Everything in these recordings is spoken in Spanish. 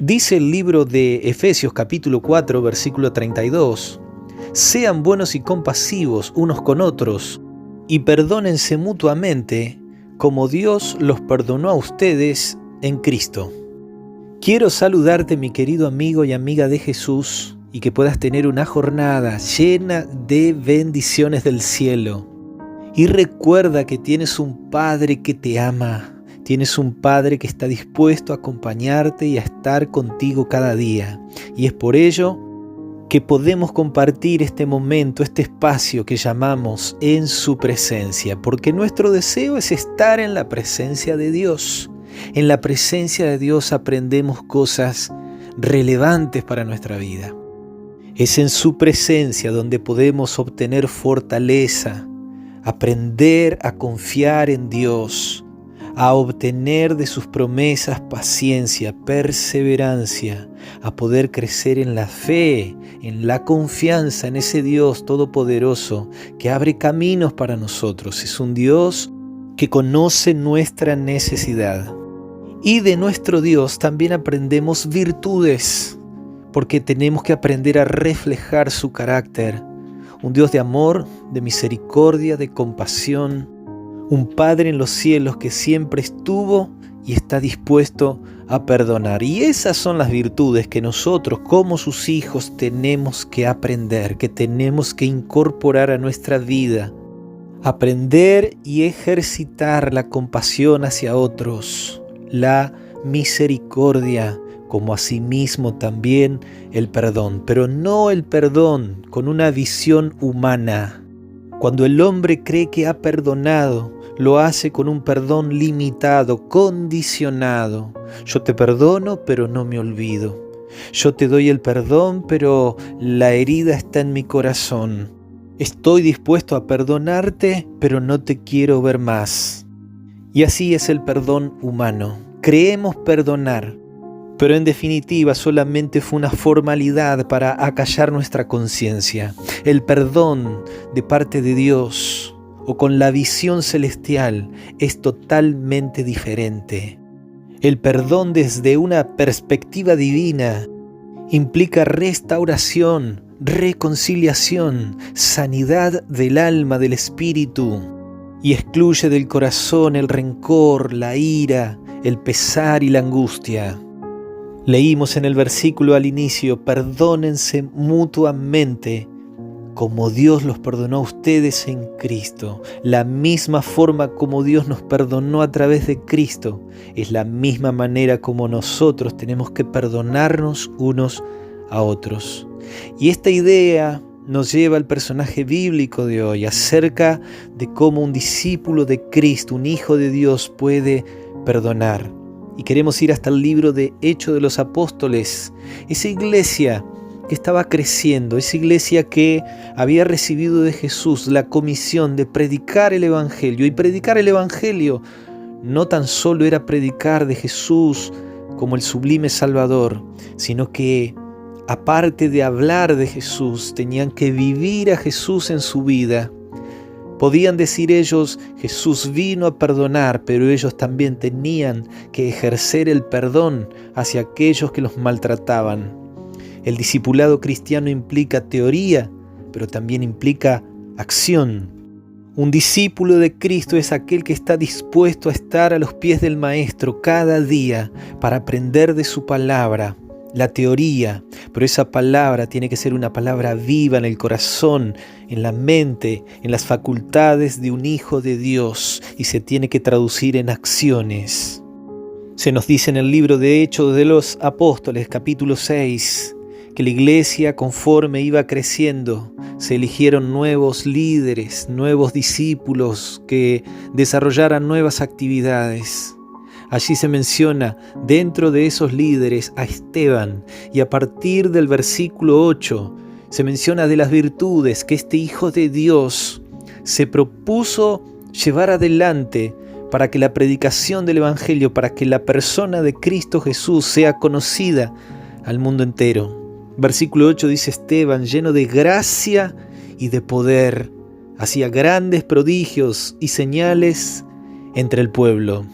Dice el libro de Efesios capítulo 4, versículo 32, «Sean buenos y compasivos unos con otros, y perdónense mutuamente, como Dios los perdonó a ustedes en Cristo». Quiero saludarte, mi querido amigo y amiga de Jesús, y que puedas tener una jornada llena de bendiciones del cielo. Y recuerda que tienes un Padre que te ama. Tienes un Padre que está dispuesto a acompañarte y a estar contigo cada día. Y es por ello que podemos compartir este momento, este espacio que llamamos en su presencia. Porque nuestro deseo es estar en la presencia de Dios. En la presencia de Dios aprendemos cosas relevantes para nuestra vida. Es en su presencia donde podemos obtener fortaleza, aprender a confiar en Dios, a obtener de sus promesas paciencia, perseverancia, a poder crecer en la fe, en la confianza en ese Dios todopoderoso que abre caminos para nosotros. Es un Dios que conoce nuestra necesidad. Y de nuestro Dios también aprendemos virtudes, porque tenemos que aprender a reflejar su carácter. Un Dios de amor, de misericordia, de compasión. Un Padre en los cielos que siempre estuvo y está dispuesto a perdonar. Y esas son las virtudes que nosotros como sus hijos tenemos que aprender, que tenemos que incorporar a nuestra vida. Aprender y ejercitar la compasión hacia otros, la misericordia, como asimismo también el perdón, pero no el perdón con una visión humana. Cuando el hombre cree que ha perdonado, lo hace con un perdón limitado, condicionado. Yo te perdono, pero no me olvido. Yo te doy el perdón, pero la herida está en mi corazón. Estoy dispuesto a perdonarte, pero no te quiero ver más. Y así es el perdón humano. Creemos perdonar, pero en definitiva solamente fue una formalidad para acallar nuestra conciencia. El perdón de parte de Dios o con la visión celestial es totalmente diferente. El perdón desde una perspectiva divina implica restauración, reconciliación, sanidad del alma, del espíritu, y excluye del corazón el rencor, la ira, el pesar y la angustia. Leímos en el versículo al inicio, perdónense mutuamente como Dios los perdonó a ustedes en Cristo. La misma forma como Dios nos perdonó a través de Cristo, es la misma manera como nosotros tenemos que perdonarnos unos a otros. Y esta idea nos lleva al personaje bíblico de hoy, acerca de cómo un discípulo de Cristo, un hijo de Dios, puede perdonar. Y queremos ir hasta el libro de Hechos de los Apóstoles, esa iglesia que estaba creciendo, esa iglesia que había recibido de Jesús la comisión de predicar el Evangelio. Y predicar el Evangelio no tan solo era predicar de Jesús como el sublime Salvador, sino que aparte de hablar de Jesús, tenían que vivir a Jesús en su vida. Podían decir ellos, Jesús vino a perdonar, pero ellos también tenían que ejercer el perdón hacia aquellos que los maltrataban. El discipulado cristiano implica teoría, pero también implica acción. Un discípulo de Cristo es aquel que está dispuesto a estar a los pies del Maestro cada día para aprender de su palabra, la teoría, pero esa palabra tiene que ser una palabra viva en el corazón, en la mente, en las facultades de un hijo de Dios, y se tiene que traducir en acciones. Se nos dice en el libro de Hechos de los Apóstoles, capítulo 6, que la iglesia, conforme iba creciendo, se eligieron nuevos líderes, nuevos discípulos que desarrollaran nuevas actividades. Allí se menciona dentro de esos líderes a Esteban, y a partir del versículo 8 se menciona de las virtudes que este Hijo de Dios se propuso llevar adelante para que la predicación del Evangelio, para que la persona de Cristo Jesús sea conocida al mundo entero. Versículo 8 dice: Esteban, lleno de gracia y de poder, hacía grandes prodigios y señales entre el pueblo.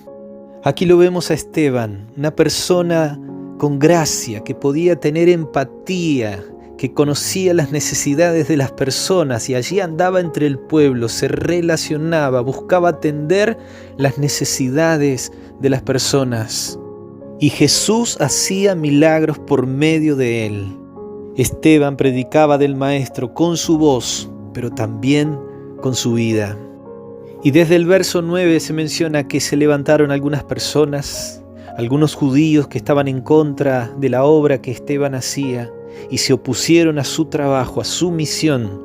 Aquí lo vemos a Esteban, una persona con gracia, que podía tener empatía, que conocía las necesidades de las personas y allí andaba entre el pueblo, se relacionaba, buscaba atender las necesidades de las personas. Y Jesús hacía milagros por medio de él. Esteban predicaba del Maestro con su voz, pero también con su vida. Y desde el verso 9 se menciona que se levantaron algunas personas, algunos judíos que estaban en contra de la obra que Esteban hacía y se opusieron a su trabajo, a su misión.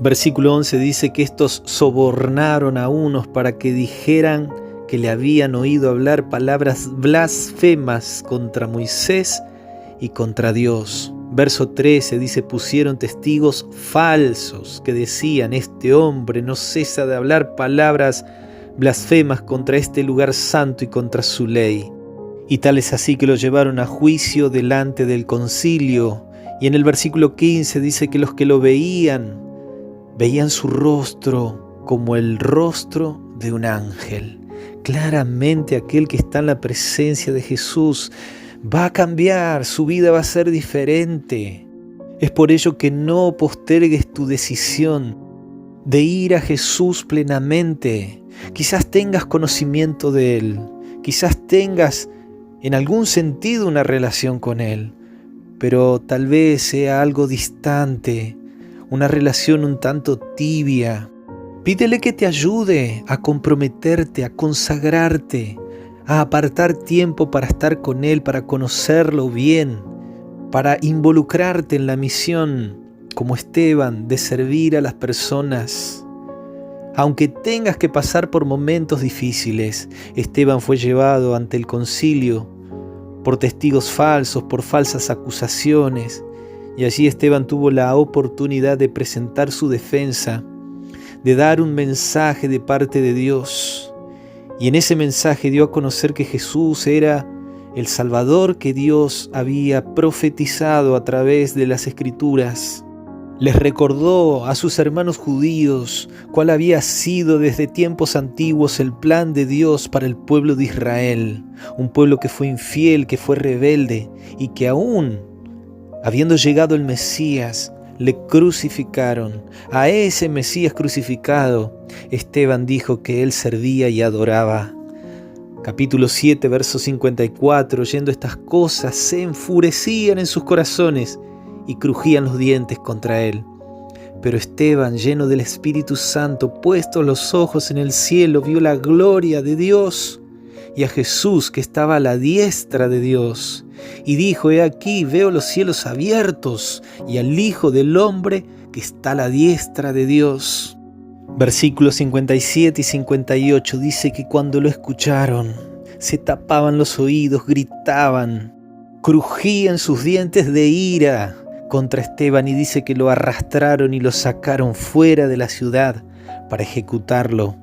Versículo 11 dice que estos sobornaron a unos para que dijeran que le habían oído hablar palabras blasfemas contra Moisés y contra Dios. Verso 13 dice, pusieron testigos falsos que decían, este hombre no cesa de hablar palabras blasfemas contra este lugar santo y contra su ley. Y tal es así que lo llevaron a juicio delante del concilio. Y en el versículo 15 dice que los que lo veían su rostro como el rostro de un ángel. Claramente aquel que está en la presencia de Jesús va a cambiar, su vida va a ser diferente. Es por ello que no postergues tu decisión de ir a Jesús plenamente. Quizás tengas conocimiento de Él, quizás tengas en algún sentido una relación con Él, pero tal vez sea algo distante, una relación un tanto tibia. Pídele que te ayude a comprometerte, a consagrarte, a apartar tiempo para estar con Él, para conocerlo bien, para involucrarte en la misión, como Esteban, de servir a las personas. Aunque tengas que pasar por momentos difíciles, Esteban fue llevado ante el concilio por testigos falsos, por falsas acusaciones, y allí Esteban tuvo la oportunidad de presentar su defensa, de dar un mensaje de parte de Dios. Y en ese mensaje dio a conocer que Jesús era el Salvador que Dios había profetizado a través de las Escrituras. Les recordó a sus hermanos judíos cuál había sido desde tiempos antiguos el plan de Dios para el pueblo de Israel, un pueblo que fue infiel, que fue rebelde y que aún, habiendo llegado el Mesías, le crucificaron. A ese Mesías crucificado, Esteban dijo que él servía y adoraba. Capítulo 7, verso 54, oyendo estas cosas, se enfurecían en sus corazones y crujían los dientes contra él. Pero Esteban, lleno del Espíritu Santo, puestos los ojos en el cielo, vio la gloria de Dios y a Jesús que estaba a la diestra de Dios. Y dijo, he aquí, veo los cielos abiertos y al Hijo del Hombre que está a la diestra de Dios. Versículos 57 y 58 dice que cuando lo escucharon, se tapaban los oídos, gritaban, crujían sus dientes de ira contra Esteban, y dice que lo arrastraron y lo sacaron fuera de la ciudad para ejecutarlo.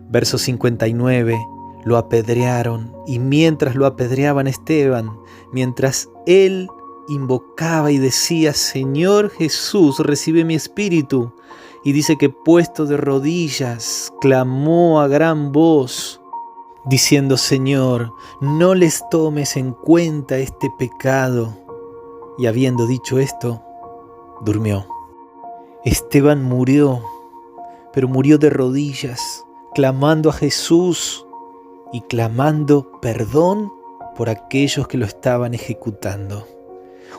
Verso 59, lo apedrearon, y mientras lo apedreaban Esteban, mientras él invocaba y decía, Señor Jesús, recibe mi espíritu, y dice que puesto de rodillas, clamó a gran voz, diciendo, Señor, no les tomes en cuenta este pecado. Y habiendo dicho esto, durmió. Esteban murió, pero murió de rodillas, clamando a Jesús y clamando perdón por aquellos que lo estaban ejecutando.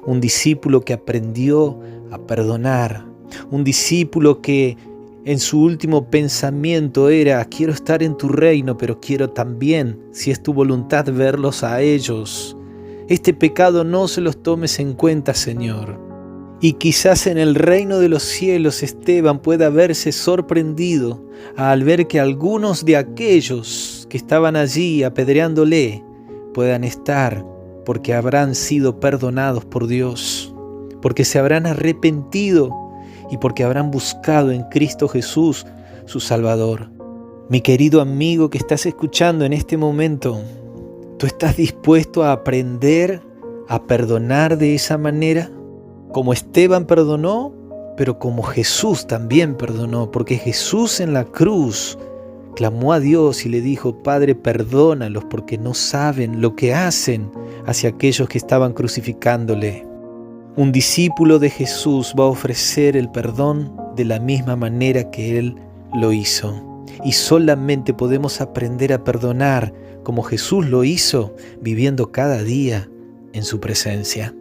Un discípulo que aprendió a perdonar, un discípulo que en su último pensamiento era, quiero estar en tu reino, pero quiero también, si es tu voluntad, verlos a ellos. Este pecado no se los tomes en cuenta, Señor. Y quizás en el reino de los cielos Esteban pueda verse sorprendido al ver que algunos de aquellos que estaban allí apedreándole puedan estar porque habrán sido perdonados por Dios, porque se habrán arrepentido y porque habrán buscado en Cristo Jesús su Salvador. Mi querido amigo que estás escuchando en este momento, ¿tú estás dispuesto a aprender a perdonar de esa manera? Como Esteban perdonó, pero como Jesús también perdonó, porque Jesús en la cruz clamó a Dios y le dijo, Padre, perdónalos porque no saben lo que hacen. hacia aquellos que estaban crucificándole. Un discípulo de Jesús va a ofrecer el perdón de la misma manera que Él lo hizo. Y solamente podemos aprender a perdonar como Jesús lo hizo, viviendo cada día en su presencia.